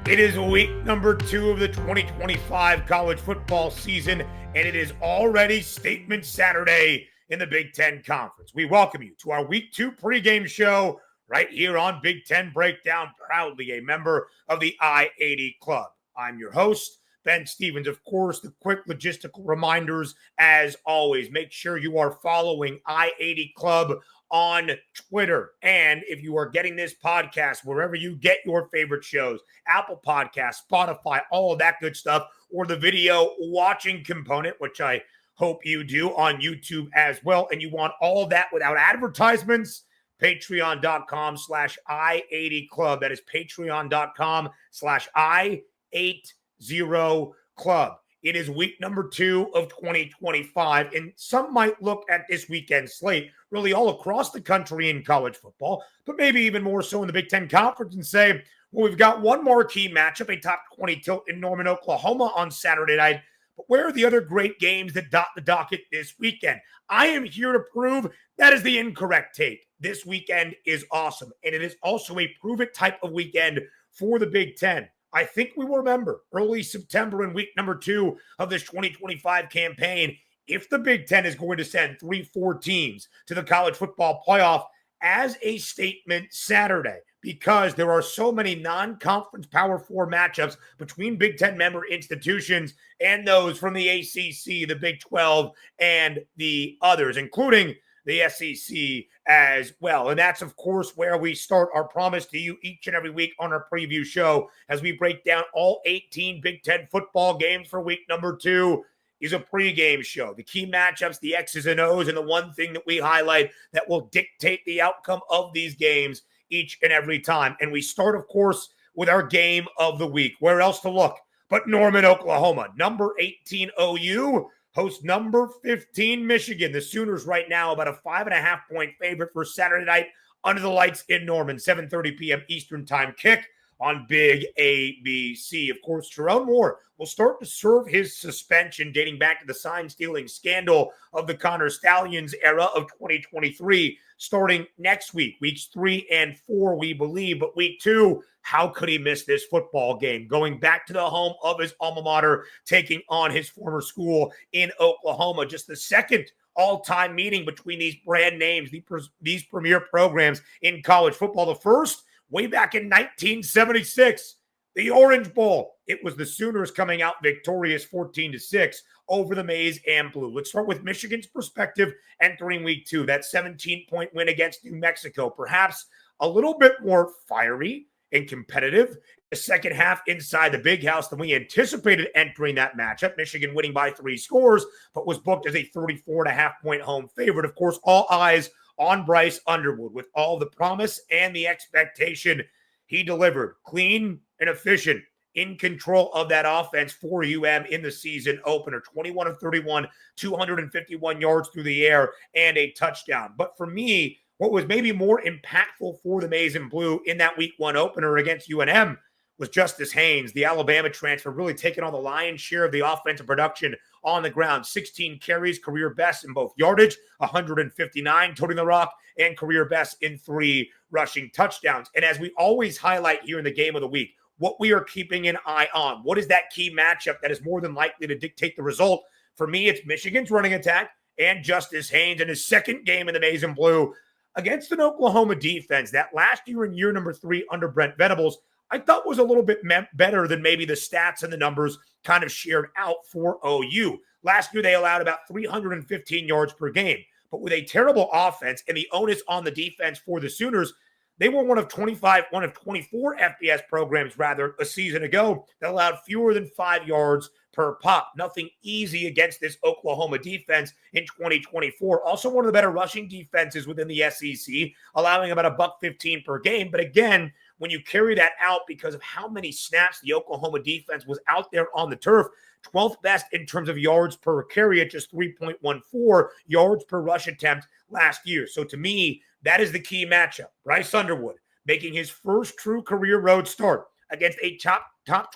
It is week number 2 of the 2025 college football season, and it is already Statement Saturday in the Big Ten Conference. We welcome you to our week 2 pregame show right here on Big Ten Breakdown, proudly a member of the I-80 Club. I'm your host, Ben Stevens. Of course, the quick logistical reminders, as always, make sure you are following I-80 Club on Twitter. And if you are getting this podcast wherever you get your favorite shows, Apple Podcasts, Spotify, all of that good stuff, or the video watching component, which I hope you do on YouTube as well, and you want all of that without advertisements, patreon.com/I80 Club. That is patreon.com/I80 Club. It is week number 2 of 2025, and some might look at this weekend slate really all across the country in college football, but maybe even more so in the Big Ten Conference and say, well, we've got one marquee matchup, a top 20 tilt in Norman, Oklahoma on Saturday night, but where are the other great games that dot the docket this weekend? I am here to prove that is the incorrect take. This weekend is awesome, and it is also a prove-it type of weekend for the Big Ten. I think we will remember early September in week number 2 of this 2025 campaign, if the Big Ten is going to send 3-4 teams to the college football playoff as a statement Saturday, because there are so many non-conference Power 4 matchups between Big Ten member institutions and those from the ACC, the Big 12, and the others, including the SEC as well. And that's, of course, where we start our promise to you each and every week on our preview show as we break down all 18 Big Ten football games for week number 2 is a pregame show. The key matchups, the X's and O's, and the one thing that we highlight that will dictate the outcome of these games each and every time. And we start, of course, with our game of the week. Where else to look but Norman, Oklahoma? Number 18 OU hosts number 15 Michigan. The Sooners right now about a 5.5-point favorite for Saturday night under the lights in Norman. 7:30 p.m. Eastern time kick on Big ABC. Of course, Jerome Moore will start to serve his suspension dating back to the sign-stealing scandal of the Connor Stallions era of 2023, starting next week. Weeks 3 and 4, we believe, but week 2, how could he miss this football game? Going back to the home of his alma mater, taking on his former school in Oklahoma. Just the second all-time meeting between these brand names, these premier programs in college football. The first, way back in 1976, the Orange Bowl. It was the Sooners coming out victorious 14-6 over the Maize and Blue. Let's start with Michigan's perspective entering week 2. That 17-point win against New Mexico, perhaps a little bit more fiery and competitive. The second half inside the Big House than we anticipated entering that matchup. Michigan winning by 3 scores, but was booked as a 34.5-point home favorite. Of course, all eyes on Bryce Underwood with all the promise and the expectation. He delivered clean and efficient, in control of that offense for in the season opener. 21 of 31, 251 yards through the air, and a touchdown. But for me, what was maybe more impactful for the Maize and Blue in that week 1 opener against UNM was Justice Haynes, the Alabama transfer, really taking on the lion's share of the offensive production on the ground. 16 carries, career best in both yardage, 159 toting the rock, and career best in 3 rushing touchdowns. And as we always highlight here in the game of the week, what we are keeping an eye on, what is that key matchup that is more than likely to dictate the result? For me, it's Michigan's running attack and Justice Haynes in his second game in the Maize and Blue against an Oklahoma defense that last year in year number 3 under Brent Venables, I thought was a little bit better than maybe the stats and the numbers kind of shared out for OU. Last year, they allowed about 315 yards per game. But with a terrible offense and the onus on the defense for the Sooners, they were one of 24 FBS programs, rather, a season ago that allowed fewer than 5 yards per pop. Nothing easy against this Oklahoma defense in 2024. Also one of the better rushing defenses within the SEC, allowing about $115 per game. But again, when you carry that out because of how many snaps the Oklahoma defense was out there on the turf, 12th best in terms of yards per carry at just 3.14 yards per rush attempt last year. So to me, that is the key matchup. Bryce Underwood making his first true career road start against a top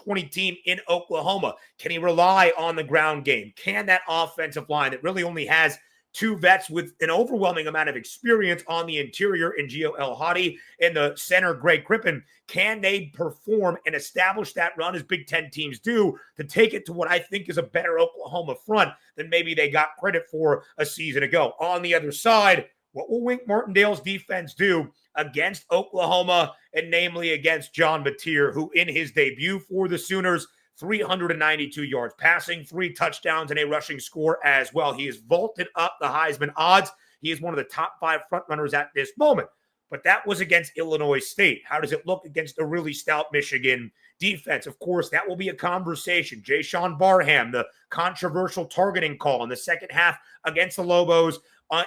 20 team in Oklahoma. Can he rely on the ground game? Can that offensive line that really only has two vets with an overwhelming amount of experience on the interior in Gio El Hadi and the center, Greg Crippen. Can they perform and establish that run as Big Ten teams do to take it to what I think is a better Oklahoma front than maybe they got credit for a season ago? On the other side, what will Wink Martindale's defense do against Oklahoma, and namely against John Mateer, who in his debut for the Sooners, 392 yards passing, 3 touchdowns, and a rushing score as well. He has vaulted up the Heisman odds. He is one of the top 5 frontrunners at this moment. But that was against Illinois State. How does it look against a really stout Michigan defense? Of course, that will be a conversation. Jayshon Barham, the controversial targeting call in the second half against the Lobos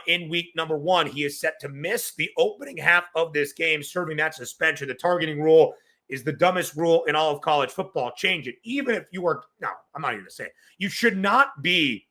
in week number 1. He is set to miss the opening half of this game, serving that suspension. The targeting rule is the dumbest rule in all of college football. Change it. Even if you are, no, I'm not even going to say it. You should not be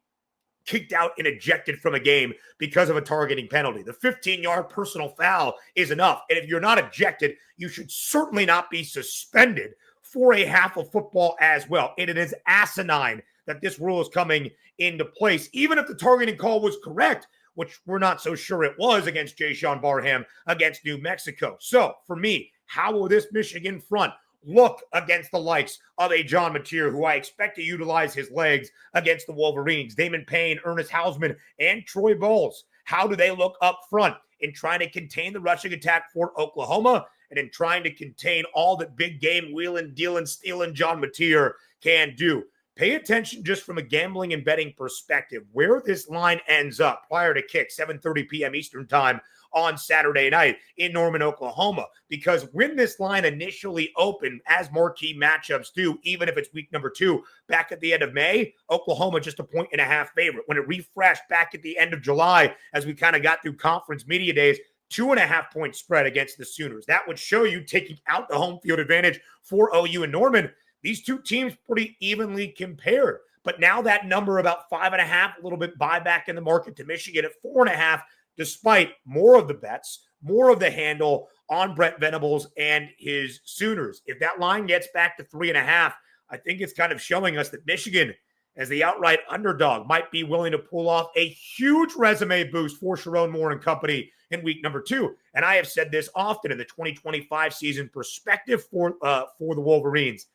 kicked out and ejected from a game because of a targeting penalty. The 15-yard personal foul is enough. And if you're not ejected, you should certainly not be suspended for a half of football as well. And it is asinine that this rule is coming into place. Even if the targeting call was correct, which we're not so sure it was against Jayshon Barham against New Mexico. So for me, how will this Michigan front look against the likes of a John Mateer, who I expect to utilize his legs against the Wolverines? Damon Payne, Ernest Hausman, and Troy Bowles. How do they look up front in trying to contain the rushing attack for Oklahoma and in trying to contain all that big game wheeling, dealing, stealing John Mateer can do? Pay attention just from a gambling and betting perspective where this line ends up prior to kick, 7:30 p.m. Eastern time on Saturday night in Norman, Oklahoma. Because when this line initially opened, as marquee matchups do, even if it's week number 2, back at the end of May, Oklahoma just a 1.5 favorite. When it refreshed back at the end of July, as we kind of got through conference media days, 2.5 point spread against the Sooners. That would show you, taking out the home field advantage for OU and Norman, these two teams pretty evenly compared. But now that number about 5.5, a little bit buyback in the market to Michigan at 4.5, despite more of the bets, more of the handle on Brent Venables and his Sooners. If that line gets back to 3.5, I think it's kind of showing us that Michigan, as the outright underdog, might be willing to pull off a huge resume boost for Sharon Moore and company in week number 2. And I have said this often in the 2025 season perspective for the Wolverines.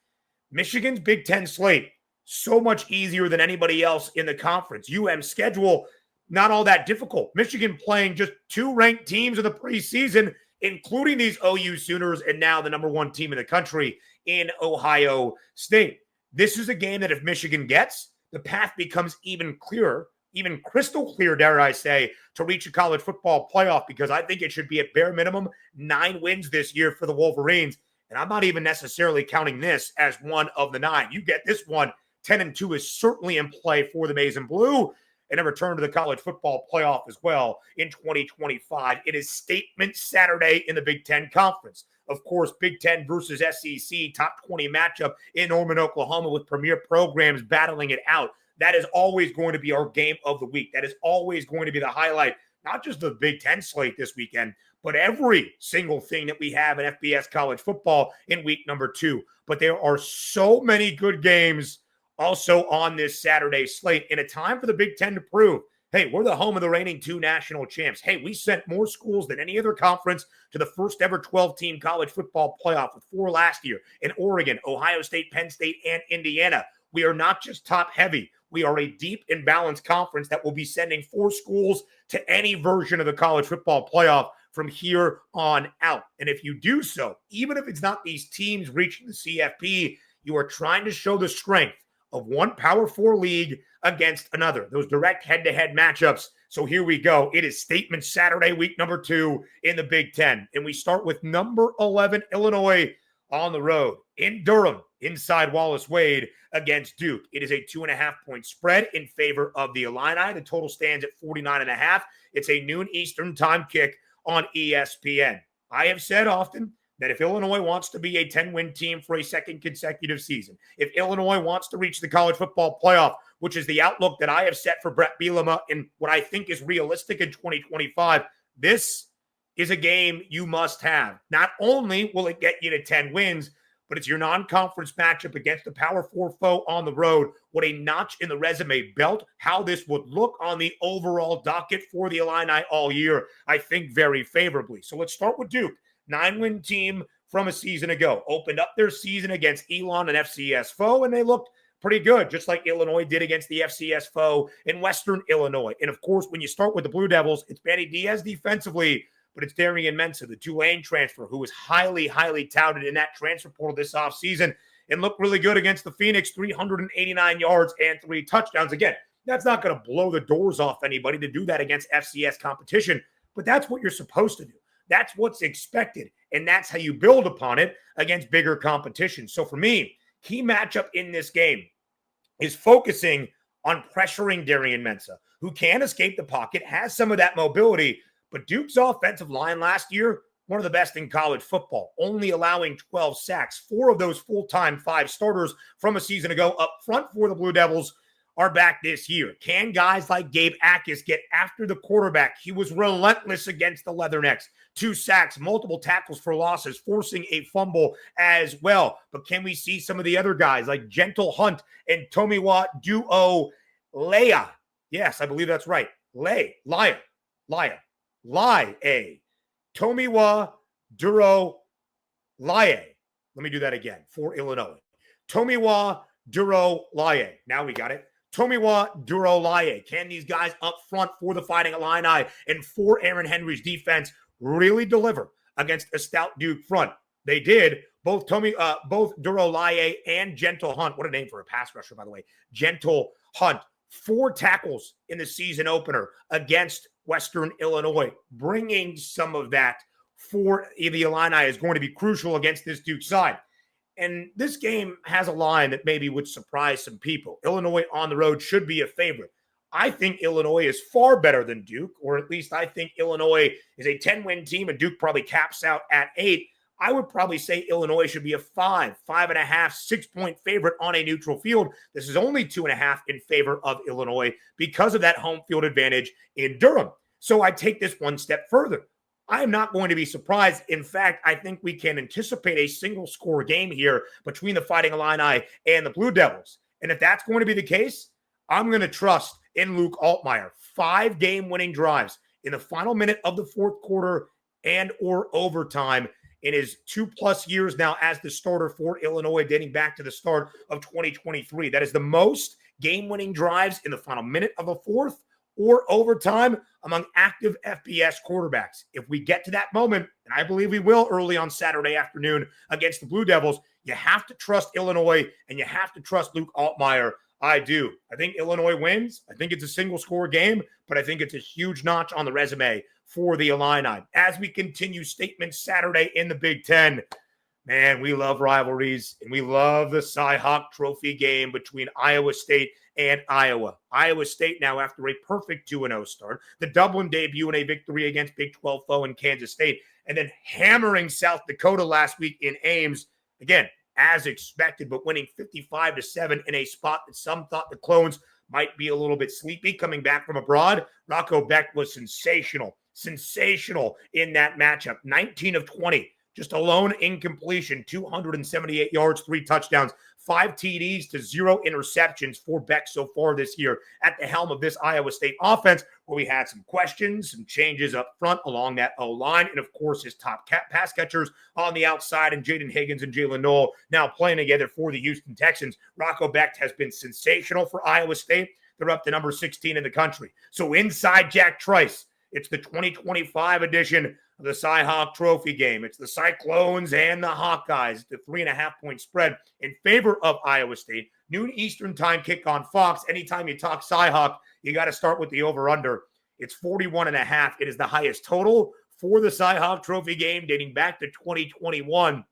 Michigan's Big Ten slate, so much easier than anybody else in the conference. UM's schedule, not all that difficult. Michigan playing just 2 ranked teams in the preseason, including these OU Sooners and now the number 1 team in the country in Ohio State. This is a game that if Michigan gets, the path becomes even clearer, even crystal clear, dare I say, to reach a college football playoff, because I think it should be at bare minimum 9 wins this year for the Wolverines. And I'm not even necessarily counting this as one of the 9. You get this one, 10-2 is certainly in play for the Maize and Blue, and a return to the college football playoff as well in 2025. It is Statement Saturday in the Big Ten Conference. Of course, Big Ten versus SEC, top 20 matchup in Norman, Oklahoma, with premier programs battling it out. That is always going to be our game of the week. That is always going to be the highlight, not just the Big Ten slate this weekend, but every single thing that we have in FBS college football in week number 2. But there are so many good games also on this Saturday slate, in a time for the Big Ten to prove, hey, we're the home of the reigning 2 national champs. Hey, we sent more schools than any other conference to the first ever 12-team college football playoff, with 4 last year in Oregon, Ohio State, Penn State, and Indiana. We are not just top heavy. We are a deep and balanced conference that will be sending 4 schools to any version of the college football playoff from here on out. And if you do so, even if it's not these teams reaching the CFP, you are trying to show the strength of one Power 4 league against another, those direct head-to-head matchups. So here we go. It is Statement Saturday, week number 2 in the Big Ten. And we start with number 11, Illinois, on the road in Durham, inside Wallace Wade against Duke. It is a 2.5 point spread in favor of the Illini. The total stands at 49.5. It's a noon Eastern time kick on ESPN. I have said often that if Illinois wants to be a 10-win team for a second consecutive season, if Illinois wants to reach the college football playoff, which is the outlook that I have set for Brett Bielema and what I think is realistic in 2025, this is a game you must have. Not only will it get you to 10 wins, but it's your non-conference matchup against a Power 4 foe on the road. What a notch in the resume belt, how this would look on the overall docket for the Illini all year, I think very favorably. So let's start with Duke. 9-win team from a season ago. Opened up their season against Elon, an FCS foe, and they looked pretty good, just like Illinois did against the FCS foe in Western Illinois. And of course, when you start with the Blue Devils, it's Manny Diaz defensively, but it's Darian Mensah, the Tulane transfer, who was highly, highly touted in that transfer portal this offseason and looked really good against the Phoenix, 389 yards and 3 touchdowns. Again, that's not going to blow the doors off anybody to do that against FCS competition, but that's what you're supposed to do. That's what's expected, and that's how you build upon it against bigger competition. So for me, key matchup in this game is focusing on pressuring Darian Mensah, who can escape the pocket, has some of that mobility, but Duke's offensive line last year, one of the best in college football, only allowing 12 sacks. 4 of those full-time 5 starters from a season ago up front for the Blue Devils are back this year. Can guys like Gabe Akis get after the quarterback? He was relentless against the Leathernecks. 2 sacks, multiple tackles for losses, forcing a fumble as well. But can we see some of the other guys like Gentle Hunt and Tomiwa Duo Leia? Yes, I believe that's right. Laia. Tomiwa Duro Laie. Let me do that again for Illinois. Tomiwa Duro Laie. Now we got it. Tomiwa Duro Laie. Can these guys up front for the Fighting Illini and for Aaron Henry's defense really deliver against a stout Duke front? They did. Both Duro Laie and Gentle Hunt. What a name for a pass rusher, by the way. Gentle Hunt. 4 tackles in the season opener against Western Illinois. Bringing some of that for the Illini is going to be crucial against this Duke side. And this game has a line that maybe would surprise some people. Illinois on the road should be a favorite. I think Illinois is far better than Duke, or at least I think Illinois is a 10-win team and Duke probably caps out at 8. I would probably say Illinois should be a 5.5, 6-point favorite on a neutral field. This is only 2.5 in favor of Illinois because of that home field advantage in Durham. So I take this one step further. I am not going to be surprised. In fact, I think we can anticipate a single-score game here between the Fighting Illini and the Blue Devils. And if that's going to be the case, I'm going to trust in Luke Altmaier. 5 game-winning drives in the final minute of the fourth quarter and or overtime in his 2+ years now as the starter for Illinois, dating back to the start of 2023. That is the most game-winning drives in the final minute of the fourth or overtime among active FBS quarterbacks. If we get to that moment, and I believe we will early on Saturday afternoon against the Blue Devils, you have to trust Illinois and you have to trust Luke Altmaier. I do. I think Illinois wins. I think it's a single-score game, but I think it's a huge notch on the resume for the Illini. As we continue Statement Saturday in the Big Ten, man, we love rivalries, and we love the Cy-Hawk Trophy game between Iowa State and Iowa. Iowa State now after a perfect 2-0 start, the Dublin debut in a victory against Big 12 foe in Kansas State, and then hammering South Dakota last week in Ames. Again, as expected, but winning 55-7 in a spot that some thought the Clones might be a little bit sleepy coming back from abroad. Rocco Beck was sensational in that matchup. 19 of 20, just alone incompletion, 278 yards, 3 touchdowns, 5 TDs to 0 interceptions for Beck so far this year at the helm of this Iowa State offense, where we had some questions, some changes up front along that O-line, and of course his top pass catchers on the outside, and Jaden Higgins and Jalen Noel now playing together for the Houston Texans. Rocco Beck has been sensational for Iowa State. They're up to number 16 in the country. So inside Jack Trice, it's the 2025 edition of the Cy-Hawk Trophy game. It's the Cyclones and the Hawkeyes, the 3.5-point spread in favor of Iowa State. Noon Eastern time kick on Fox. Anytime you talk Cy-Hawk, you got to start with the over-under. It's 41.5. It is the highest total for the Cy-Hawk Trophy game dating back to 2021.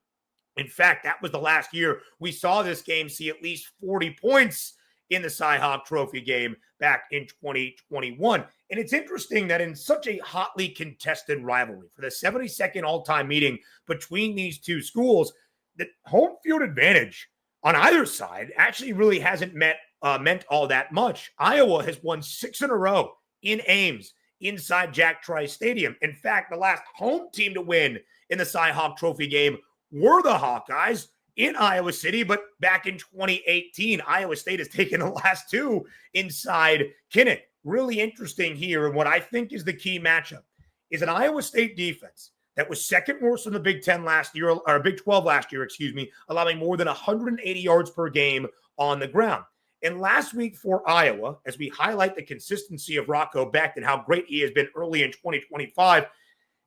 In fact, that was the last year we saw this game see at least 40 points in the Cy-Hawk Trophy game back in 2021. And it's interesting that in such a hotly contested rivalry for the 72nd all-time meeting between these two schools, the home field advantage on either side actually really hasn't meant all that much. Iowa has won 6 in a row in Ames inside Jack Trice Stadium. In fact, the last home team to win in the Cy-Hawk Trophy game were the Hawkeyes, in Iowa City, but back in 2018, Iowa State has taken the last two inside Kinnick. Really interesting here. And what I think is the key matchup is an Iowa State defense that was second worst in the Big 10 last year, or Big 12 last year, allowing more than 180 yards per game on the ground. And last week for Iowa, as we highlight the consistency of Rocco Becht and how great he has been early in 2025,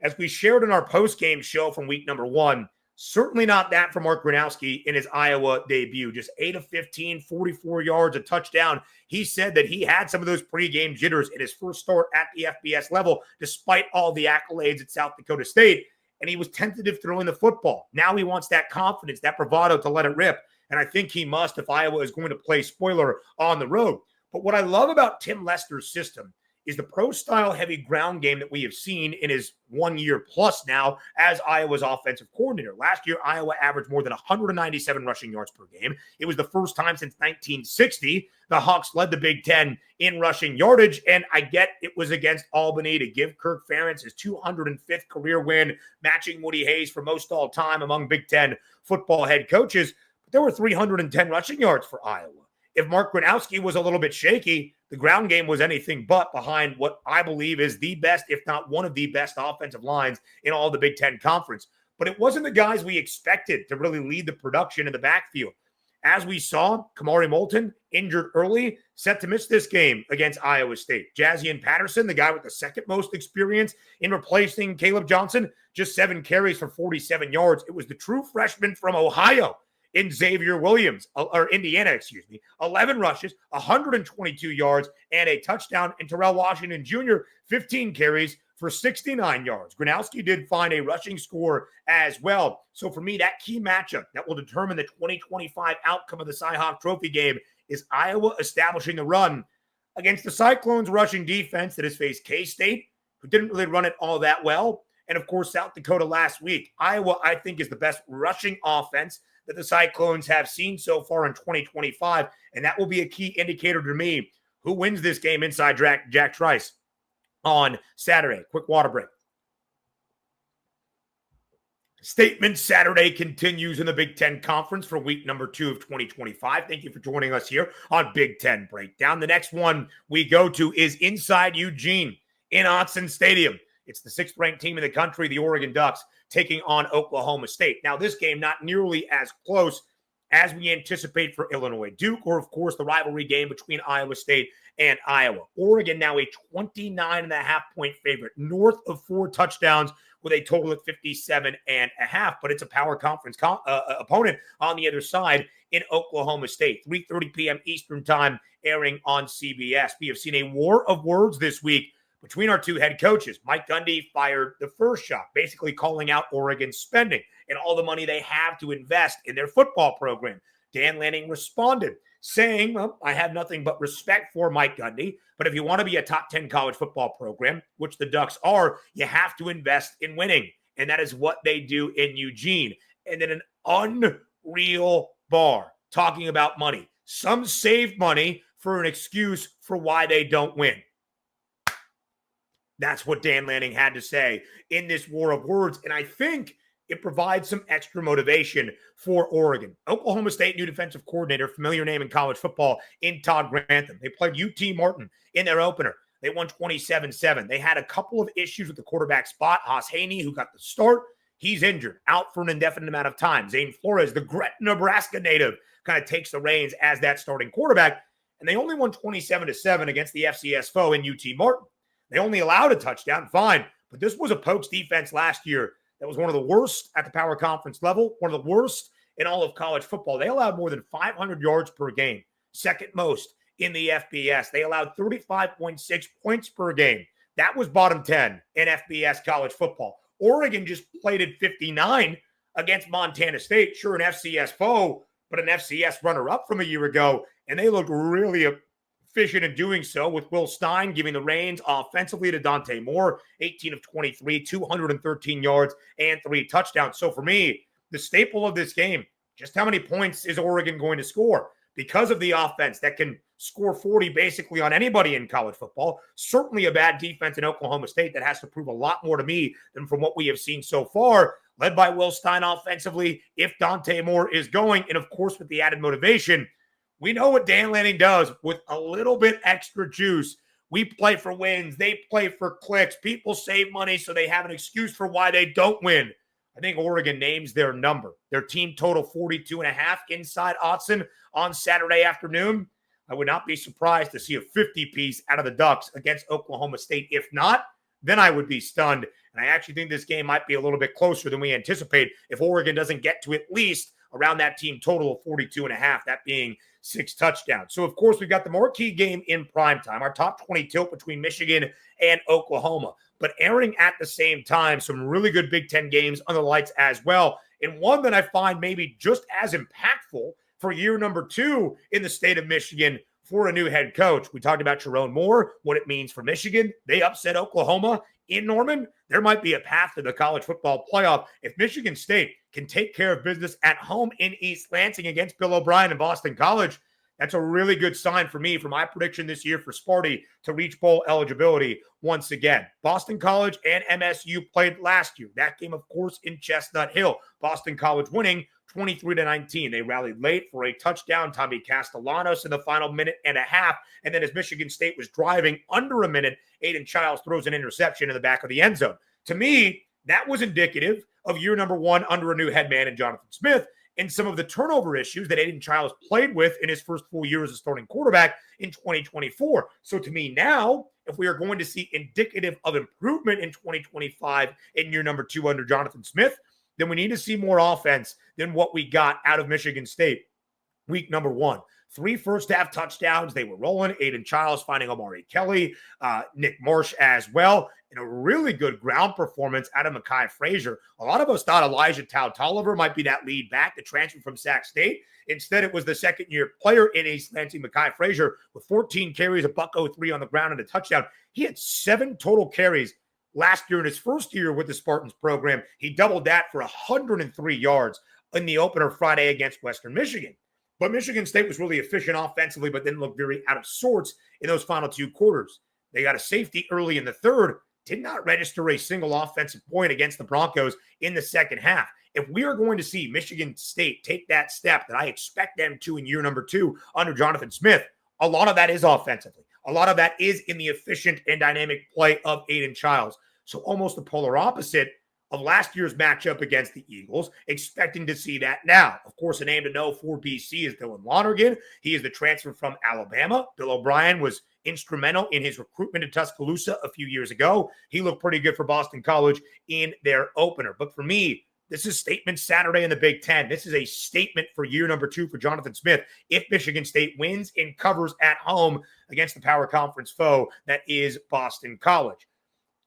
as we shared in our post-game show from week number 1, certainly not that for Mark Gronowski in his Iowa debut. Just 8 of 15, 44 yards, a touchdown. He said that he had some of those pregame jitters in his first start at the FBS level, despite all the accolades at South Dakota State, and he was tentative throwing the football. Now he wants that confidence, that bravado to let it rip, and I think he must if Iowa is going to play spoiler on the road. But what I love about Tim Lester's system is the pro-style heavy ground game that we have seen in his 1 year plus now as Iowa's offensive coordinator. Last year, Iowa averaged more than 197 rushing yards per game. It was the first time since 1960 the Hawks led the Big Ten in rushing yardage, and I get it was against Albany to give Kirk Ferentz his 205th career win, matching Woody Hayes for most all time among Big Ten football head coaches. But there were 310 rushing yards for Iowa. If Mark Gronowski was a little bit shaky, the ground game was anything but behind what I believe is the best, if not one of the best offensive lines in all the Big Ten Conference. But it wasn't the guys we expected to really lead the production in the backfield. As we saw, Kamari Moulton, injured early, set to miss this game against Iowa State. Jazian Patterson, the guy with the second most experience in replacing Caleb Johnson, just 7 carries for 47 yards. It was the true freshman from Ohio in Xavier Williams, or Indiana, 11 rushes, 122 yards, and a touchdown. And Terrell Washington Jr., 15 carries for 69 yards. Gronowski did find a rushing score as well. So for me, that key matchup that will determine the 2025 outcome of the Cy-Hawk Trophy game is Iowa establishing the run against the Cyclones' rushing defense that has faced K-State, who didn't really run it all that well, and of course, South Dakota last week. Iowa, I think, is the best rushing offense that the Cyclones have seen so far in 2025, and that will be a key indicator to me who wins this game inside Jack Trice on Saturday. Quick water break. Statement Saturday continues in the Big Ten Conference for week number 2 of 2025. Thank you for joining us here on Big Ten Breakdown. The next one we go to is inside Eugene in Autzen Stadium. It's the 6th-ranked team in the country, the Oregon Ducks, taking on Oklahoma State. Now, this game not nearly as close as we anticipate for Illinois Duke, or, of course, the rivalry game between Iowa State and Iowa. Oregon now a 29.5-point favorite, north of 4 touchdowns with a total of 57.5. But it's a power conference opponent on the other side in Oklahoma State. 3:30 p.m. Eastern time, airing on CBS. We have seen a war of words this week between our two head coaches. Mike Gundy fired the first shot, basically calling out Oregon's spending and all the money they have to invest in their football program. Dan Lanning responded, saying, well, I have nothing but respect for Mike Gundy, but if you want to be a top 10 college football program, which the Ducks are, you have to invest in winning. And that is what they do in Eugene. And then an unreal bar talking about money. Some save money for an excuse for why they don't win. That's what Dan Lanning had to say in this war of words. And I think it provides some extra motivation for Oregon. Oklahoma State new defensive coordinator, familiar name in college football, in Todd Grantham. They played UT Martin in their opener. They won 27-7. They had a couple of issues with the quarterback spot. Haas Haney, who got the start, he's injured, out for an indefinite amount of time. Zane Flores, the Gretna, Nebraska native, kind of takes the reins as that starting quarterback. And they only won 27-7 against the FCS foe in UT Martin. They only allowed a touchdown, fine. But this was a Pokes defense last year that was one of the worst at the power conference level, one of the worst in all of college football. They allowed more than 500 yards per game, second most in the FBS. They allowed 35.6 points per game. That was bottom 10 in FBS college football. Oregon just plated 59 against Montana State. Sure, an FCS foe, but an FCS runner-up from a year ago. And they looked really efficient in doing so, with Will Stein giving the reins offensively to Dante Moore, 18 of 23, 213 yards, and 3 touchdowns. So for me, the staple of this game, just how many points is Oregon going to score? Because of the offense that can score 40 basically on anybody in college football. Certainly a bad defense in Oklahoma State that has to prove a lot more to me than from what we have seen so far. led by Will Stein offensively, if Dante Moore is going. And of course, with the added motivation, we know what Dan Lanning does with a little bit extra juice. We play for wins. They play for clicks. People save money so they have an excuse for why they don't win. I think Oregon names their number. Their team total 42.5 inside Autzen on Saturday afternoon. I would not be surprised to see a 50-piece out of the Ducks against Oklahoma State. If not, then I would be stunned. And I actually think this game might be a little bit closer than we anticipate if Oregon doesn't get to at least around that team total of 42.5, that being 6 touchdowns. So, of course, we've got the marquee game in primetime, our top 20 tilt between Michigan and Oklahoma. But airing at the same time, some really good Big Ten games on the lights as well. And one that I find maybe just as impactful for year number 2 in the state of Michigan for a new head coach. We talked about Sharon Moore, what it means for Michigan. They upset Oklahoma in Norman. There might be a path to the college football playoff if Michigan State can take care of business at home in East Lansing against Bill O'Brien and Boston College. That's a really good sign for me for my prediction this year for Sparty to reach bowl eligibility once again. Boston College and MSU played last year. That game, of course, in Chestnut Hill. Boston College winning 23-19. They rallied late for a touchdown. Tommy Castellanos in the final minute and a half. And then as Michigan State was driving under a minute, Aiden Childs throws an interception in the back of the end zone. To me, that was indicative of year number 1 under a new head man in Jonathan Smith and some of the turnover issues that Aiden Childs played with in his first full year as a starting quarterback in 2024. So to me now, if we are going to see indicative of improvement in 2025 in year number 2 under Jonathan Smith, then we need to see more offense than what we got out of Michigan State week number 1. 3 first-half touchdowns. They were rolling. Aiden Childs finding Amari Kelly, Nick Marsh as well, and a really good ground performance out of Mekhi Frazier. A lot of us thought Elijah Tolliver might be that lead back, the transfer from Sac State. Instead, it was the second-year player in East Lansing, Mekhi Frazier, with 14 carries, a .03 on the ground, and a touchdown. He had 7 total carries last year in his first year with the Spartans program. He doubled that for 103 yards in the opener Friday against Western Michigan. But Michigan State was really efficient offensively, but then looked very out of sorts in those final 2 quarters. They got a safety early in the third, did not register a single offensive point against the Broncos in the second half. If we are going to see Michigan State take that step that I expect them to in year number 2 under Jonathan Smith, a lot of that is offensively. A lot of that is in the efficient and dynamic play of Aiden Childs. So almost the polar opposite of last year's matchup against the Eagles, expecting to see that now. Of course, a name to know for BC is Dylan Lonergan. He is the transfer from Alabama. Bill O'Brien was instrumental in his recruitment to Tuscaloosa a few years ago. He looked pretty good for Boston College in their opener. But for me, this is statement Saturday in the Big Ten. This is a statement for year number 2 for Jonathan Smith if Michigan State wins and covers at home against the power conference foe that is Boston College.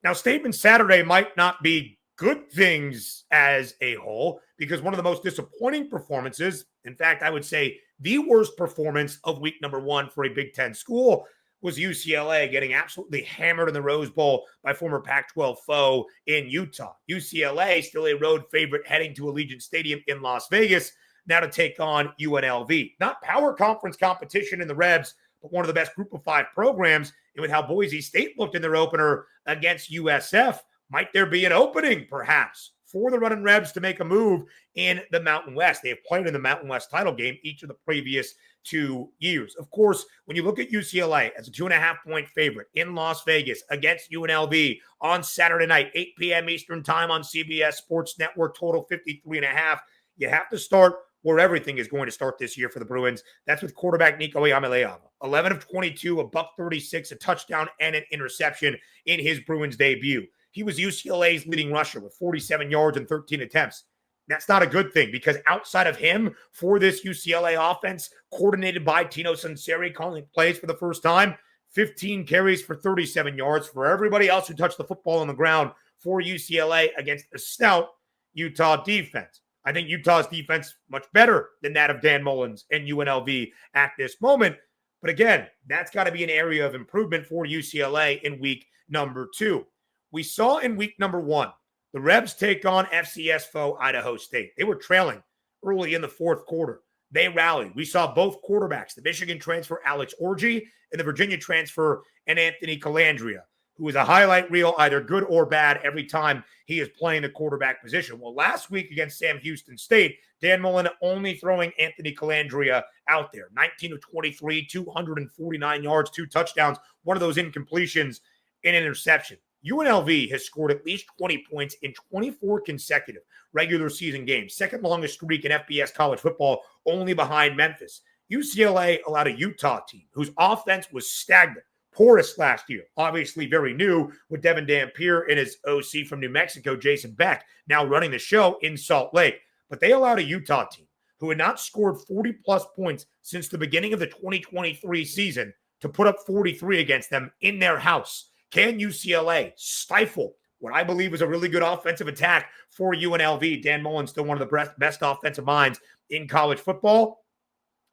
Now, statement Saturday might not be good things as a whole, because one of the most disappointing performances, in fact, I would say the worst performance of week number 1 for a Big Ten school, was UCLA getting absolutely hammered in the Rose Bowl by former Pac-12 foe in Utah. UCLA, still a road favorite heading to Allegiant Stadium in Las Vegas, now to take on UNLV. Not power conference competition in the Rebs, but one of the best group of 5 programs. And with how Boise State looked in their opener against USF, might there be an opening, perhaps, for the Runnin' Rebs to make a move in the Mountain West? They have played in the Mountain West title game each of the previous 2 years. Of course, when you look at UCLA as a 2.5-point favorite in Las Vegas against UNLV on Saturday night, 8 p.m. Eastern time on CBS Sports Network, total 53.5, you have to start where everything is going to start this year for the Bruins. That's with quarterback Nico Iamaleava. 11 of 22, a $136, a touchdown, and an interception in his Bruins debut. He was UCLA's leading rusher with 47 yards and 13 attempts. That's not a good thing, because outside of him, for this UCLA offense, coordinated by Tino Sunseri, calling plays for the first time, 15 carries for 37 yards for everybody else who touched the football on the ground for UCLA against a stout Utah defense. I think Utah's defense much better than that of Dan Mullins and UNLV at this moment. But again, that's got to be an area of improvement for UCLA in week number 2. We saw in week number 1, the Rebs take on FCS foe Idaho State. They were trailing early in the 4th quarter. They rallied. We saw both quarterbacks, the Michigan transfer Alex Orji and the Virginia transfer and Anthony Calandria, who is a highlight reel, either good or bad, every time he is playing the quarterback position. Well, last week against Sam Houston State, Dan Mullen only throwing Anthony Calandria out there. 19 of 23, 249 yards, 2 touchdowns, one of those incompletions, an interception. UNLV has scored at least 20 points in 24 consecutive regular season games, second longest streak in FBS college football, only behind Memphis. UCLA allowed a Utah team whose offense was stagnant, porous last year, obviously very new, with Devin Dampier and his OC from New Mexico, Jason Beck, now running the show in Salt Lake. But they allowed a Utah team who had not scored 40-plus points since the beginning of the 2023 season to put up 43 against them in their house. Can UCLA stifle what I believe is a really good offensive attack for UNLV? Dan Mullen, still one of the best offensive minds in college football.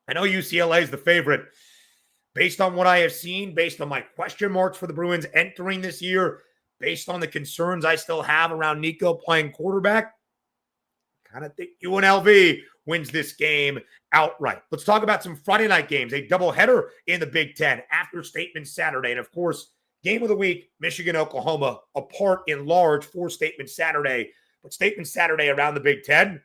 I know UCLA is the favorite. Based on what I have seen, based on my question marks for the Bruins entering this year, based on the concerns I still have around Nico playing quarterback, I kind of think UNLV wins this game outright. Let's talk about some Friday night games, a doubleheader in the Big Ten after Statement Saturday. And of course, game of the week, Michigan-Oklahoma, apart in large for Statement Saturday. But Statement Saturday around the Big Ten,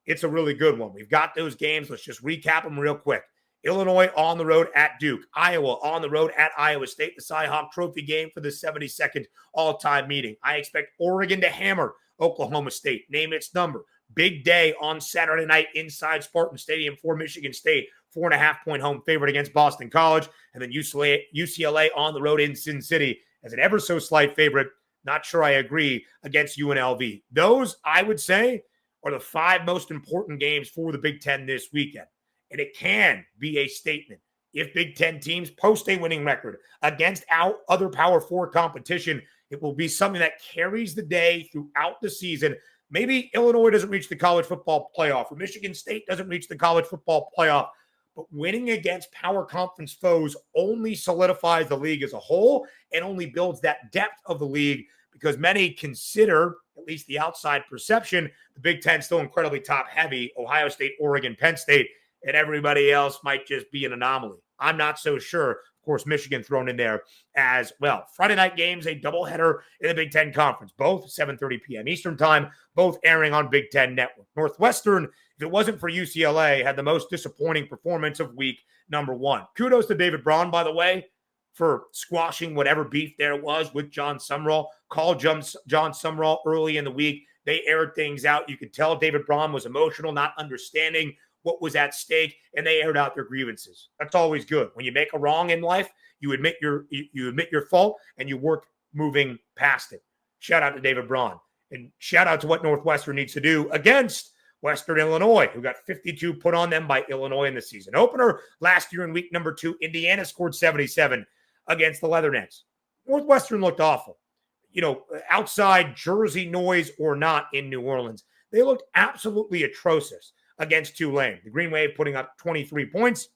it's a really good one. We've got those games. Let's just recap them real quick. Illinois on the road at Duke. Iowa on the road at Iowa State. The Cy-Hawk Trophy game for the 72nd all-time meeting. I expect Oregon to hammer Oklahoma State. Name its number. Big day on Saturday night inside Spartan Stadium for Michigan State. 4.5-point home favorite against Boston College. And then UCLA on the road in Sin City as an ever so slight favorite. Not sure I agree against UNLV. Those, I would say, are the 5 most important games for the Big Ten this weekend. And it can be a statement if Big Ten teams post a winning record against our other Power 4 competition. It will be something that carries the day throughout the season. Maybe Illinois doesn't reach the college football playoff, or Michigan State doesn't reach the college football playoff, but winning against power conference foes only solidifies the league as a whole and only builds that depth of the league, because many consider, at least the outside perception, the Big Ten still incredibly top heavy. Ohio State, Oregon, Penn State, and everybody else might just be an anomaly. I'm not so sure. Of course, Michigan thrown in there as well. Friday night games, a doubleheader in the Big Ten Conference, both 7:30 p.m. Eastern time, both airing on Big Ten Network. Northwestern, if it wasn't for UCLA, had the most disappointing performance of week number 1. Kudos to David Braun, by the way, for squashing whatever beef there was with John Sumrall. Called John Sumrall early in the week. They aired things out. You could tell David Braun was emotional, not understanding what was at stake, and they aired out their grievances. That's always good. When you make a wrong in life, you admit your fault, and you work moving past it. Shout out to David Braun. And shout out to what Northwestern needs to do against Western Illinois, who got 52 put on them by Illinois in the season opener. Last year in week number 2, Indiana scored 77 against the Leathernecks. Northwestern looked awful. Outside jersey noise or not in New Orleans, they looked absolutely atrocious against Tulane. The Green Wave putting up 23 points,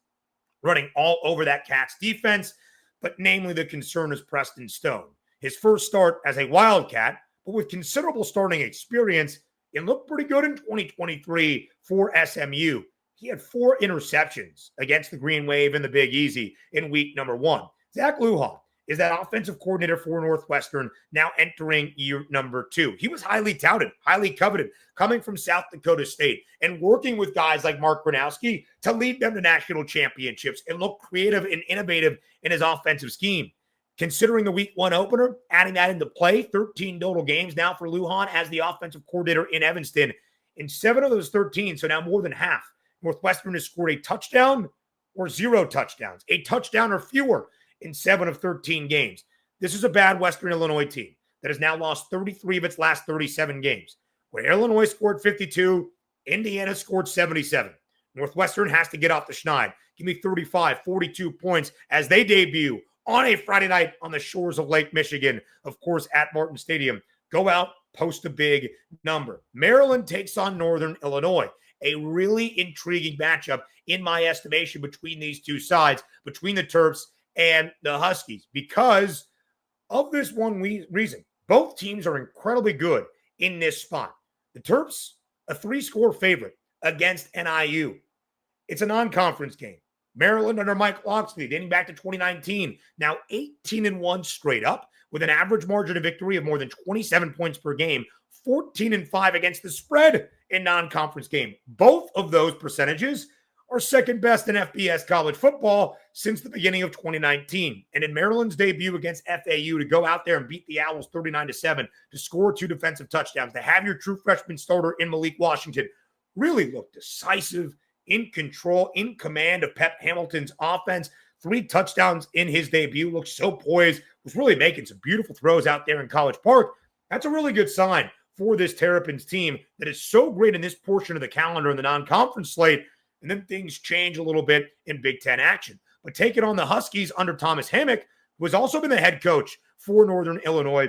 running all over that Cats defense, but namely the concern is Preston Stone. His first start as a Wildcat, but with considerable starting experience, it looked pretty good in 2023 for SMU. He had 4 interceptions against the Green Wave in the Big Easy in week number 1. Zach Lujan is that offensive coordinator for Northwestern, now entering year number 2. He was highly touted, highly coveted, coming from South Dakota State and working with guys like Mark Gronowski to lead them to national championships and look creative and innovative in his offensive scheme. Considering the week 1 opener, adding that into play, 13 total games now for Lujan as the offensive coordinator in Evanston. In 7 of those 13, so now more than half, Northwestern has scored a touchdown or 0 touchdowns, a touchdown or fewer in 7 of 13 games. This is a bad Western Illinois team that has now lost 33 of its last 37 games. Where Illinois scored 52, Indiana scored 77. Northwestern has to get off the schneid. Give me 35, 42 points as they debut on a Friday night on the shores of Lake Michigan, of course, at Martin Stadium. Go out, post a big number. Maryland takes on Northern Illinois. A really intriguing matchup, in my estimation, between these two sides, between the Terps and the Huskies, because of this one reason. Both teams are incredibly good in this spot. The Terps, a 3-score favorite against NIU. It's a non-conference game. Maryland under Mike Locksley, dating back to 2019, now 18-1 straight up, with an average margin of victory of more than 27 points per game, 14-5 against the spread in non-conference game. Both of those percentages are second best in FBS college football since the beginning of 2019. And in Maryland's debut against FAU, to go out there and beat the Owls 39-7, to score 2 defensive touchdowns, to have your true freshman starter in Malik Washington really look decisive, in control, in command of Pep Hamilton's offense. 3 touchdowns in his debut, looked so poised, was really making some beautiful throws out there in College Park. That's a really good sign for this Terrapins team that is so great in this portion of the calendar in the non-conference slate. And then things change a little bit in Big Ten action. But taking on the Huskies under Thomas Hammock, who has also been the head coach for Northern Illinois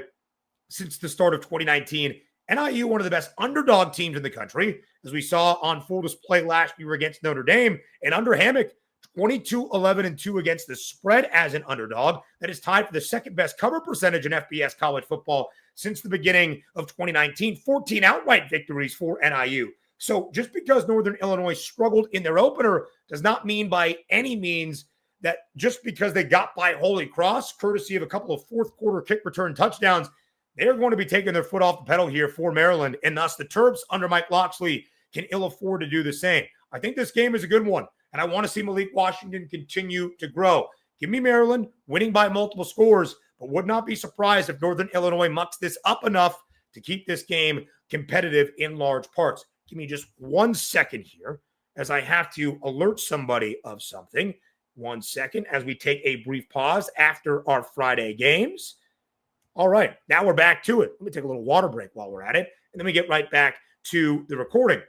since the start of 2019. NIU, one of the best underdog teams in the country, as we saw on full display last year against Notre Dame. And under Hammock, 22-11-2 against the spread as an underdog. That is tied for the second best cover percentage in FBS college football since the beginning of 2019. 14 outright victories for NIU. So just because Northern Illinois struggled in their opener does not mean by any means that just because they got by Holy Cross, courtesy of a couple of fourth quarter kick return touchdowns, they're going to be taking their foot off the pedal here for Maryland. And thus the Terps under Mike Locksley can ill afford to do the same. I think this game is a good one, and I want to see Malik Washington continue to grow. Give me Maryland winning by multiple scores, but would not be surprised if Northern Illinois mucks this up enough to keep this game competitive in large parts. Give me just 1 second here as I have to alert somebody of something. 1 second as we take a brief pause after our Friday games. All right, now we're back to it. Let me take a little water break while we're at it, and then we get right back to the recording.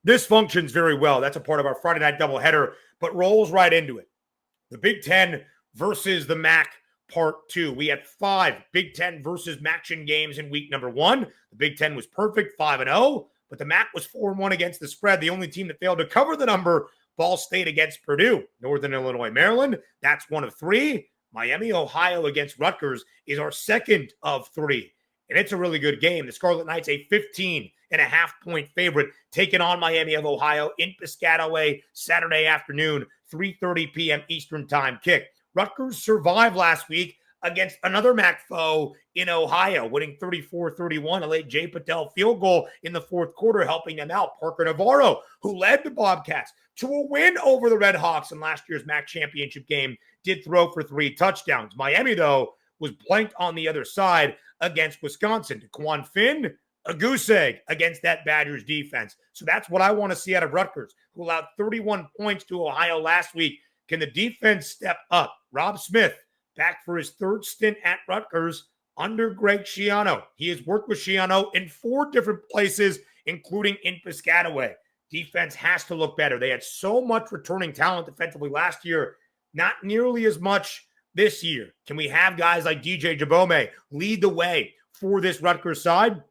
This functions very well. That's a part of our Friday night doubleheader, but rolls right into it. The Big Ten versus the MAC Part 2. We had 5 Big Ten versus MACtion games in week number 1. The Big Ten was perfect, 5-0, but the MAC was 4-1 against the spread. The only team that failed to cover the number, Ball State against Purdue. Northern Illinois, Maryland, that's 1 of 3. Miami, Ohio against Rutgers is our 2nd of 3. And it's a really good game. The Scarlet Knights, a 15.5-point favorite, taking on Miami of Ohio in Piscataway Saturday afternoon, 3:30 p.m. Eastern Time kick. Rutgers survived last week against another MAC foe in Ohio, winning 34-31. A late Jay Patel field goal in the fourth quarter, helping them out. Parker Navarro, who led the Bobcats to a win over the Red Hawks in last year's MAC championship game, did throw for 3 touchdowns. Miami, though, was blanked on the other side against Wisconsin. DeQuan Finn, a goose egg against that Badgers defense. So that's what I want to see out of Rutgers, who allowed 31 points to Ohio last week. Can the defense step up? Rob Smith, back for his 3rd stint at Rutgers under Greg Schiano. He has worked with Schiano in 4 different places, including in Piscataway. Defense has to look better. They had so much returning talent defensively last year, not nearly as much this year. Can we have guys like DJ Jabome lead the way for this Rutgers side?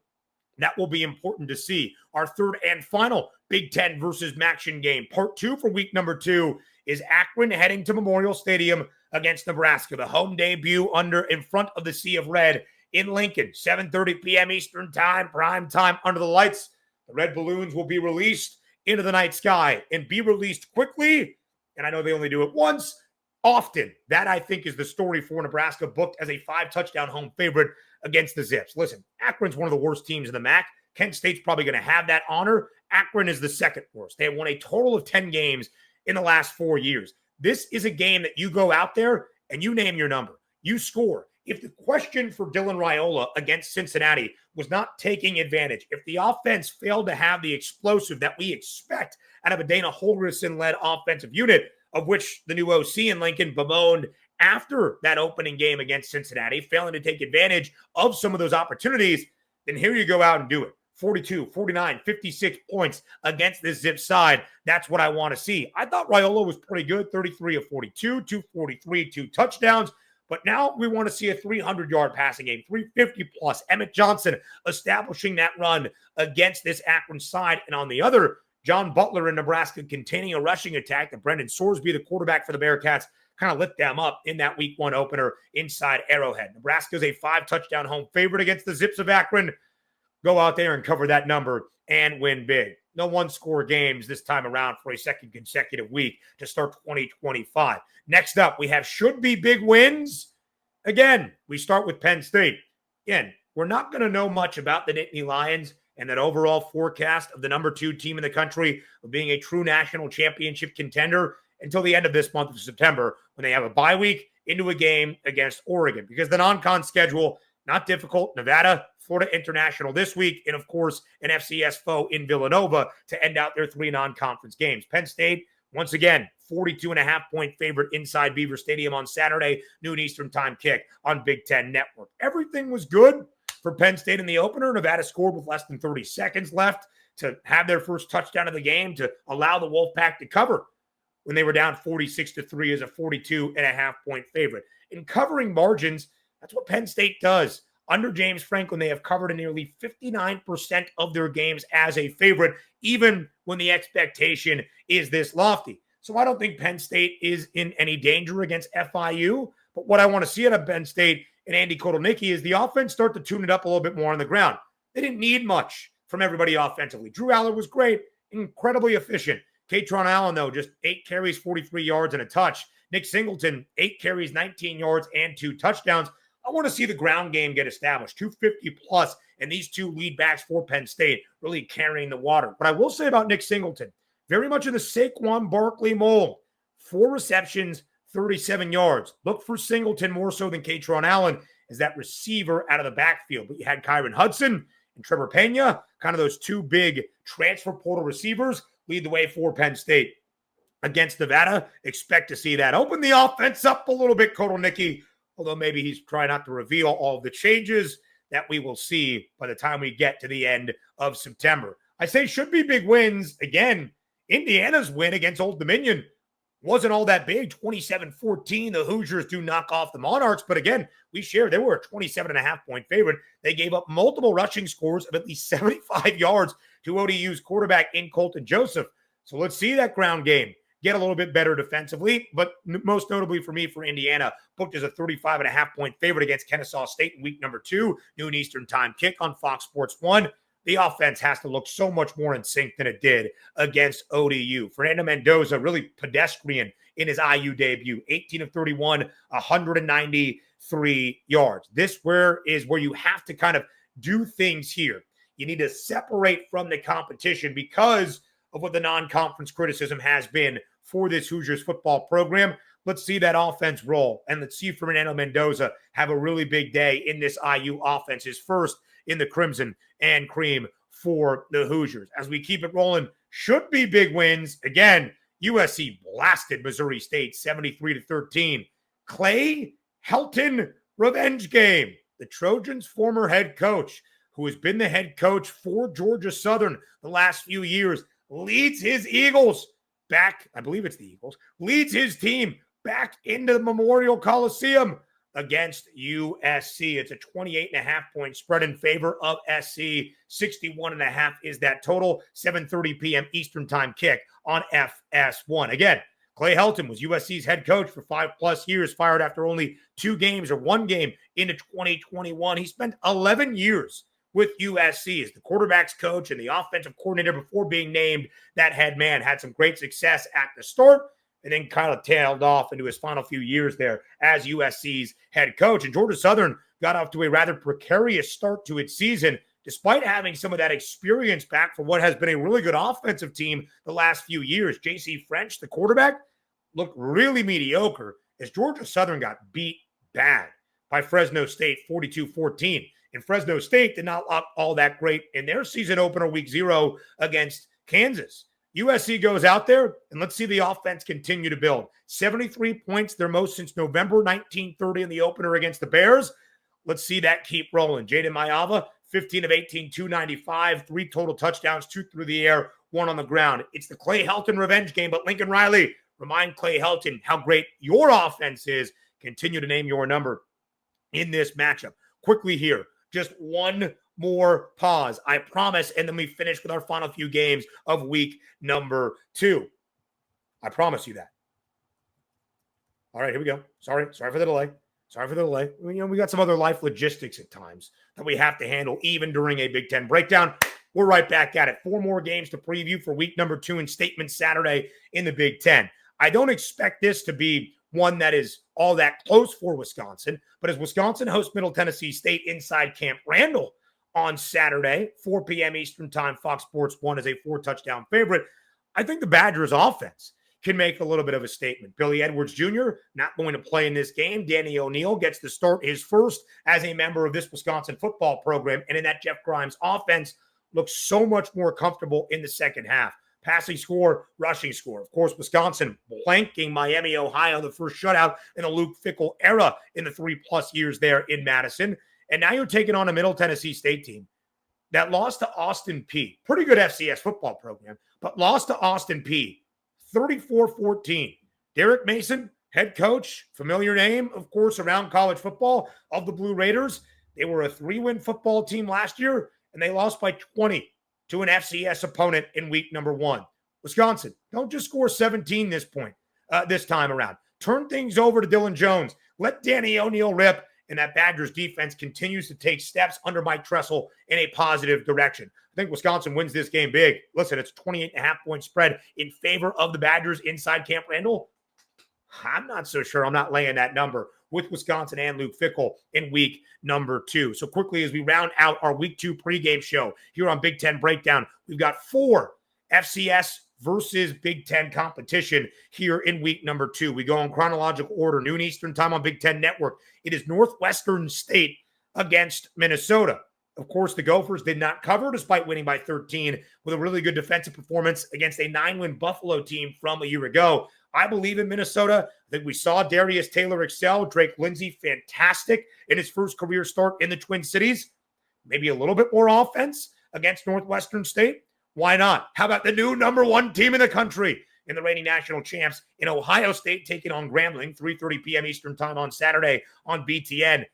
That will be important to see. Our 3rd and final Big Ten versus MACtion game. Part 2 for week number 2 is Akron heading to Memorial Stadium against Nebraska. The home debut in front of the Sea of Red in Lincoln. 7:30 p.m. Eastern Time, prime time under the lights. The red balloons will be released into the night sky and be released quickly. And I know they only do it once. Often. That, I think, is the story for Nebraska, booked as a 5-touchdown home favorite against the Zips. Listen, Akron's one of the worst teams in the MAC. Kent State's probably going to have that honor. Akron is the 2nd worst. They have won a total of 10 games in the last 4 years. This is a game that you go out there and you name your number. You score. If the question for Dylan Raiola against Cincinnati was not taking advantage, if the offense failed to have the explosive that we expect out of a Dana Holgerson-led offensive unit, of which the new OC in Lincoln bemoaned after that opening game against Cincinnati, failing to take advantage of some of those opportunities, then here you go out and do it. 42, 49, 56 points against this Zip side. That's what I want to see. I thought Raiola was pretty good, 33 of 42, 243, 2 touchdowns. But now we want to see a 300-yard passing game, 350-plus. Emmett Johnson establishing that run against this Akron side. And on the other, John Butler in Nebraska containing a rushing attack. And Brendan Sorsby, the quarterback for the Bearcats, kind of lit them up in that week 1 opener inside Arrowhead. Nebraska's a 5-touchdown home favorite against the Zips of Akron. Go out there and cover that number and win big. No 1-score games this time around for a 2nd consecutive week to start 2025. Next up, we have should be big wins Again, we start with Penn State. Again, we're not going to know much about the Nittany Lions and that overall forecast of the number 2 team in the country of being a true national championship contender until the end of this month of September when they have a bye week into a game against Oregon. Because the non-con schedule, not difficult. Nevada, Florida International this week, and of course, an FCS foe in Villanova to end out their 3 non-conference games. Penn State, once again, 42.5-point favorite inside Beaver Stadium on Saturday, noon Eastern time kick on Big Ten Network. Everything was good for Penn State in the opener. Nevada scored with less than 30 seconds left to have their first touchdown of the game to allow the Wolfpack to cover when they were down 46-3 as a 42.5-point favorite. In covering margins, that's what Penn State does. Under James Franklin, they have covered in nearly 59% of their games as a favorite, even when the expectation is this lofty. So I don't think Penn State is in any danger against FIU. But what I want to see out of Penn State and Andy Kotelnicki is the offense start to tune it up a little bit more on the ground. They didn't need much from everybody offensively. Drew Aller was great, incredibly efficient. Katron Allen, though, just 8 carries, 43 yards, and a touch. Nick Singleton, 8 carries, 19 yards, and 2 touchdowns. I want to see the ground game get established, 250 plus, and these 2 lead backs for Penn State really carrying the water. But I will say about Nick Singleton, very much in the Saquon Barkley mold. 4 receptions, 37 yards. Look for Singleton more so than Katron Allen as that receiver out of the backfield. But you had Kyron Hudson and Trevor Pena, kind of those 2 big transfer portal receivers, lead the way for Penn State. Against Nevada, expect to see that. Open the offense up a little bit, Kotelnicki, although maybe he's trying not to reveal all of the changes that we will see by the time we get to the end of September. I say should be big wins. Again, Indiana's win against Old Dominion wasn't all that big, 27-14. The Hoosiers do knock off the Monarchs, but again, we shared they were a 27.5-point favorite. They gave up multiple rushing scores of at least 75 yards to ODU's quarterback in Colton Joseph. So let's see that ground game get a little bit better defensively, but most notably for me, for Indiana, booked as a 35.5-point favorite against Kennesaw State in week number 2, noon Eastern time kick on Fox Sports 1. The offense has to look so much more in sync than it did against ODU. Fernando Mendoza, really pedestrian in his IU debut, 18 of 31, 193 yards. This is where you have to kind of do things here. You need to separate from the competition because of what the non-conference criticism has been for this Hoosiers football program. Let's see that offense roll, and let's see Fernando Mendoza have a really big day in this IU offense, his first in the Crimson and Cream for the Hoosiers. As we keep it rolling, should be big wins. Again, USC blasted Missouri State 73-13. Clay Helton revenge game. The Trojans' former head coach, who has been the head coach for Georgia Southern the last few years, leads his Eagles back, I believe it's the Eagles, leads his team back into the Memorial Coliseum against USC. It's a 28.5-point spread in favor of SC. 61.5 is that total. 7:30 p.m. Eastern time kick on FS1. Again, Clay Helton was USC's head coach for 5+ years, fired after only 2 games or 1 game into 2021. He spent 11 years with USC as the quarterback's coach and the offensive coordinator before being named that head man. Had some great success at the start and then kind of tailed off into his final few years there as USC's head coach. And Georgia Southern got off to a rather precarious start to its season, despite having some of that experience back for what has been a really good offensive team the last few years. J.C. French, the quarterback, looked really mediocre as Georgia Southern got beat bad by Fresno State 42-14. And Fresno State did not look all that great in their season opener week 0 against Kansas. USC goes out there, and let's see the offense continue to build. 73 points, their most since November 1930 in the opener against the Bears. Let's see that keep rolling. Jaden Mayava, 15 of 18, 295, 3 total touchdowns, 2 through the air, 1 on the ground. It's the Clay Helton revenge game, but Lincoln Riley, remind Clay Helton how great your offense is. Continue to name your number in this matchup. Quickly here, just one more pause, I promise, and then we finish with our final few games of week number 2. I promise you that. All right, here we go. Sorry for the delay. We got some other life logistics at times that we have to handle even during a Big Ten breakdown. We're right back at it. 4 more games to preview for week number 2 in Statement Saturday in the Big Ten. I don't expect this to be one that is all that close for Wisconsin. But as Wisconsin hosts Middle Tennessee State inside Camp Randall on Saturday, 4 p.m. Eastern Time, Fox Sports 1 is a 4-touchdown favorite. I think the Badgers offense can make a little bit of a statement. Billy Edwards Jr. not going to play in this game. Danny O'Neal gets to start his first as a member of this Wisconsin football program. And in that Jeff Grimes offense, looks so much more comfortable in the second half. Passing score, rushing score. Of course, Wisconsin blanking Miami, Ohio, the first shutout in the Luke Fickell era in the 3+ years there in Madison. And now you're taking on a Middle Tennessee State team that lost to Austin Peay. Pretty good FCS football program, but lost to Austin Peay 34-14. Derek Mason, head coach, familiar name, of course, around college football of the Blue Raiders. They were a 3-win football team last year, and they lost by 20 to an FCS opponent in week number 1. Wisconsin, don't just score 17 this time around. Turn things over to Dylan Jones. Let Danny O'Neal rip, and that Badgers defense continues to take steps under Mike Tressel in a positive direction. I think Wisconsin wins this game big. Listen, it's a 28.5-point spread in favor of the Badgers inside Camp Randall. I'm not so sure. I'm not laying that number with Wisconsin and Luke Fickell in week number 2. So quickly, as we round out our week 2 pregame show here on Big Ten Breakdown, we've got 4 FCS versus Big Ten competition here in week number 2. We go in chronological order, noon Eastern time on Big Ten Network. It is Northwestern State against Minnesota. Of course, the Gophers did not cover despite winning by 13 with a really good defensive performance against a 9-win Buffalo team from a year ago. I believe in Minnesota. I think we saw Darius Taylor excel. Drake Lindsey, fantastic in his first career start in the Twin Cities. Maybe a little bit more offense against Northwestern State. Why not? How about the new number 1 team in the country in the reigning national champs in Ohio State taking on Grambling, 3:30 p.m. Eastern time on Saturday on BTN.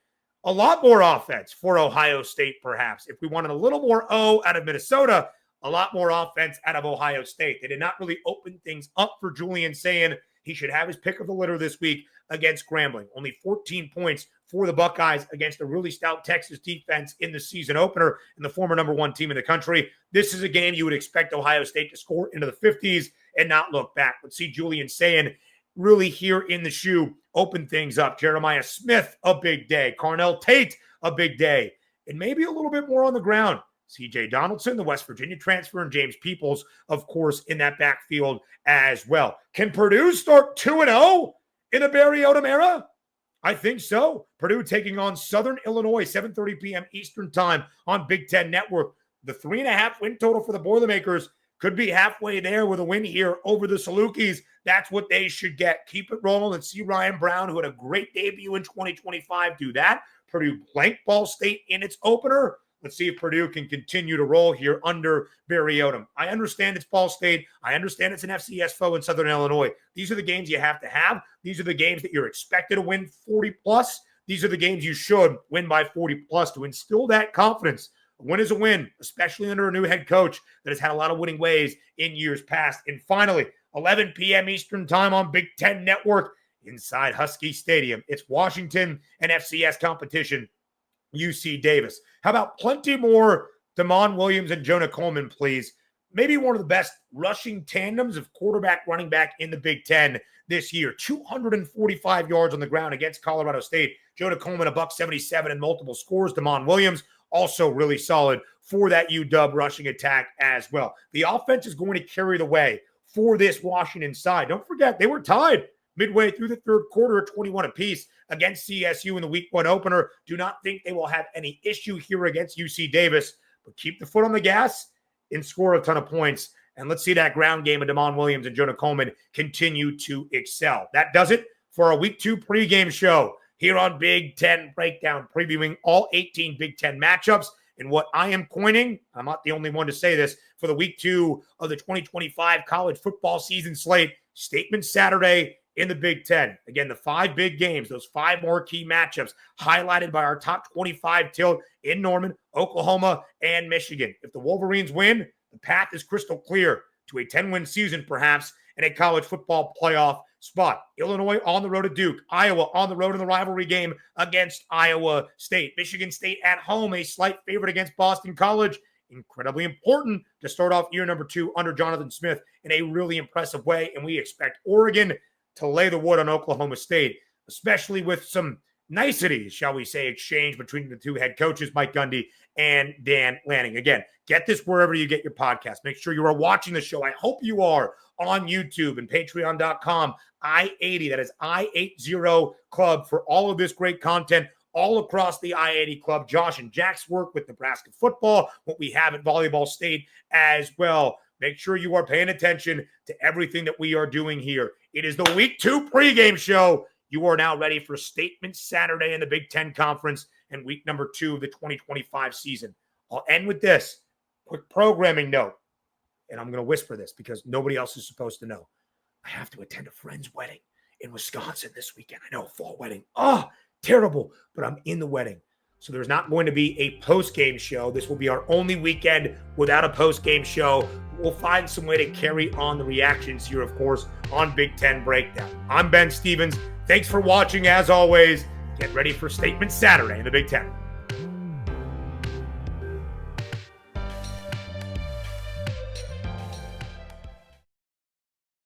A lot more offense for Ohio State, perhaps. If we wanted a little more O out of Minnesota, a lot more offense out of Ohio State. They did not really open things up for Julian, saying he should have his pick of the litter this week against Grambling. Only 14 points for the Buckeyes against a really stout Texas defense in the season opener and the former number 1 team in the country. This is a game you would expect Ohio State to score into the 50s and not look back. Let's see Julian saying really here in the shoe, open things up. Jeremiah Smith, a big day. Carnell Tate, a big day. And maybe a little bit more on the ground. C.J. Donaldson, the West Virginia transfer, and James Peoples, of course, in that backfield as well. Can Purdue start 2-0 in the Barry Odom era? I think so. Purdue taking on Southern Illinois, 7:30 p.m. Eastern time on Big Ten Network. The 3.5 win total for the Boilermakers could be halfway there with a win here over the Salukis. That's what they should get. Keep it rolling and see Ryan Brown, who had a great debut in 2025, do that. Purdue blanked Ball State in its opener. Let's see if Purdue can continue to roll here under Barry Odom. I understand it's Ball State. I understand it's an FCS foe in Southern Illinois. These are the games you have to have. These are the games that you're expected to win 40+. These are the games you should win by 40+ to instill that confidence. A win is a win, especially under a new head coach that has had a lot of winning ways in years past. And finally, 11 p.m. Eastern time on Big Ten Network inside Husky Stadium. It's Washington and FCS competition. UC Davis. How about plenty more Damon Williams and Jonah Coleman, please? Maybe one of the best rushing tandems of quarterback, running back in the Big Ten this year. 245 yards on the ground against Colorado State. Jonah Coleman, $177 and multiple scores. Damon Williams, also really solid for that UW rushing attack as well. The offense is going to carry the way for this Washington side. Don't forget, they were tied midway through the third quarter at 21 apiece against CSU in the week 1 opener. Do not think they will have any issue here against UC Davis, but keep the foot on the gas and score a ton of points. And let's see that ground game of Damon Williams and Jonah Coleman continue to excel. That does it for our week 2 pregame show here on Big Ten Breakdown, previewing all 18 Big Ten matchups. And what I am coining, I'm not the only one to say this, for the week 2 of the 2025 college football season slate, Statement Saturday in the Big Ten. Again, the 5 big games, those 5 marquee matchups highlighted by our top 25 tilt in Norman, Oklahoma, and Michigan. If the Wolverines win, the path is crystal clear to a 10-win season, perhaps, and a college football playoff spot. Illinois on the road to Duke. Iowa on the road in the rivalry game against Iowa State. Michigan State at home, a slight favorite against Boston College. Incredibly important to start off year number 2 under Jonathan Smith in a really impressive way. And we expect Oregon to lay the wood on Oklahoma State, especially with some niceties, shall we say, exchange between the two head coaches, Mike Gundy and Dan Lanning. Again, get this wherever you get your podcast. Make sure you are watching the show. I hope you are on YouTube and patreon.com, I-80. That is I-80 Club for all of this great content all across the I-80 Club. Josh and Jack's work with Nebraska football, what we have at Volleyball State as well. Make sure you are paying attention to everything that we are doing here. It is the Week 2 pregame show. You are now ready for Statement Saturday in the Big Ten Conference and week number 2 of the 2025 season. I'll end with this quick programming note, and I'm going to whisper this because nobody else is supposed to know. I have to attend a friend's wedding in Wisconsin this weekend. I know, fall wedding. Oh, terrible, but I'm in the wedding. So there's not going to be a post-game show. This will be our only weekend without a post-game show. We'll find some way to carry on the reactions here, of course, on Big Ten Breakdown. I'm Ben Stevens. Thanks for watching, as always. Get ready for Statement Saturday in the Big Ten.